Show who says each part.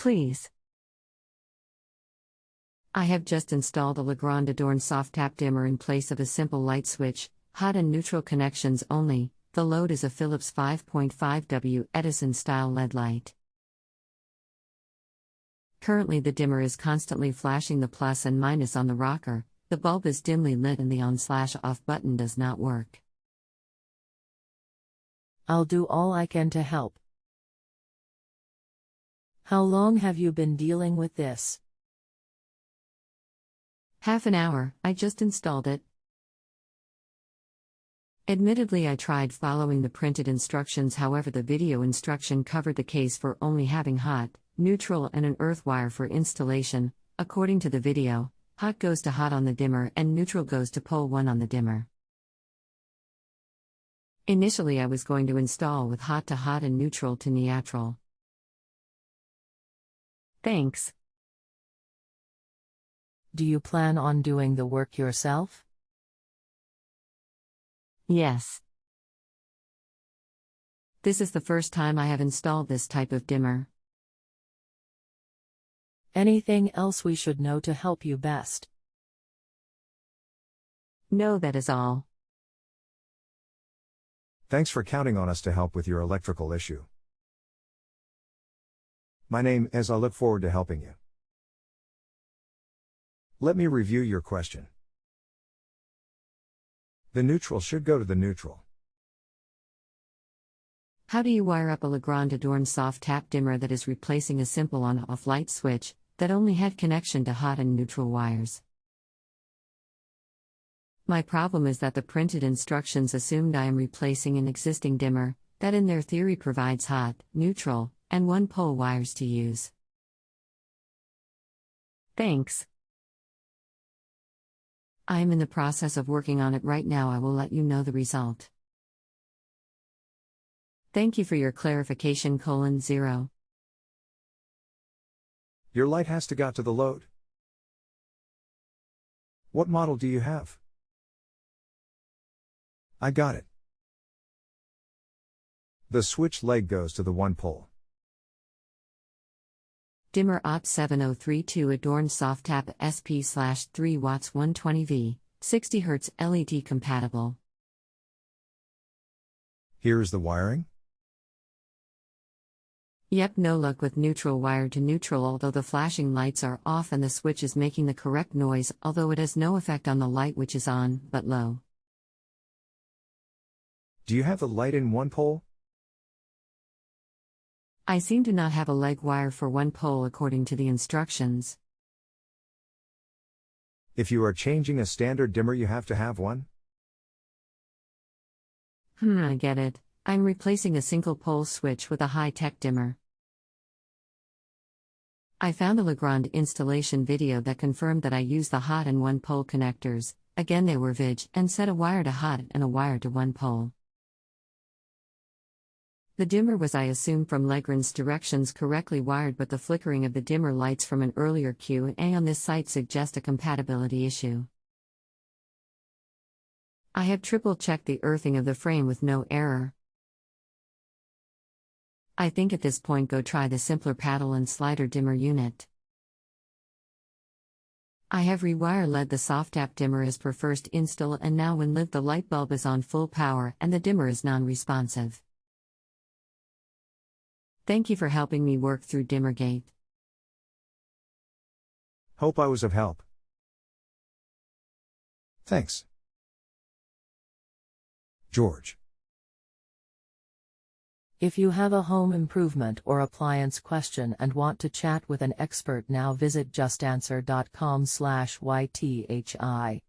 Speaker 1: please. I have just installed a Legrand Adorn Softap dimmer in place of a simple light switch, hot and neutral connections only. The load is a Philips 5.5W Edison style LED light. Currently the dimmer is constantly flashing the plus and minus on the rocker, the bulb is dimly lit and the on/off button does not work.
Speaker 2: I'll do all I can to help. How long have you been dealing with this?
Speaker 1: Half an hour, I just installed it. Admittedly, I tried following the printed instructions, however, the video instruction covered the case for only having hot, neutral, and an earth wire for installation. According to the video, hot goes to hot on the dimmer and neutral goes to pole 1 on the dimmer. Initially, I was going to install with hot to hot and neutral to neutral. Thanks.
Speaker 2: Do you plan on doing the work yourself?
Speaker 1: Yes. This is the first time I have installed this type of dimmer.
Speaker 2: Anything else we should know to help you best?
Speaker 1: No, that is all.
Speaker 3: Thanks for counting on us to help with your electrical issue. My name is. I look forward to helping you. Let me review your question. The neutral should go to the neutral.
Speaker 1: How do you wire up a Legrand Adorn Softap dimmer that is replacing a simple on-off light switch that only had connection to hot and neutral wires? My problem is that the printed instructions assumed I am replacing an existing dimmer that in their theory provides hot, neutral, and one-pole wires to use. Thanks. I am in the process of working on it right now. I will let you know the result. Thank you for your clarification. 0.
Speaker 3: Your light has to got to the load. What model do you have? I got it. The switch leg goes to the one pole.
Speaker 1: Dimmer OT7032 Adorn Softap SP/3 watts 120V, 60 Hz LED compatible.
Speaker 3: Here is the wiring.
Speaker 1: Yep, no luck with neutral wire to neutral, although the flashing lights are off and the switch is making the correct noise, although it has no effect on the light which is on, but low.
Speaker 3: Do you have the light in one pole?
Speaker 1: I seem to not have a leg wire for one pole according to the instructions.
Speaker 3: If you are changing a standard dimmer, you have to have one.
Speaker 1: I get it. I'm replacing a single pole switch with a high-tech dimmer. I found a Legrand installation video that confirmed that I used the hot and one pole connectors. Again, they were VIG and set a wire to hot and a wire to one pole. The dimmer was, I assume from Legrand's directions, correctly wired, but the flickering of the dimmer lights from an earlier Q&A on this site suggest a compatibility issue. I have triple-checked the earthing of the frame with no error. I think at this point go try the simpler paddle and slider dimmer unit. I have rewire-led the Softap dimmer as per first install, and now when lit the light bulb is on full power and the dimmer is non-responsive. Thank you for helping me work through Dimmergate.
Speaker 3: Hope I was of help. Thanks. George.
Speaker 2: If you have a home improvement or appliance question and want to chat with an expert now, visit justanswer.com/ythi.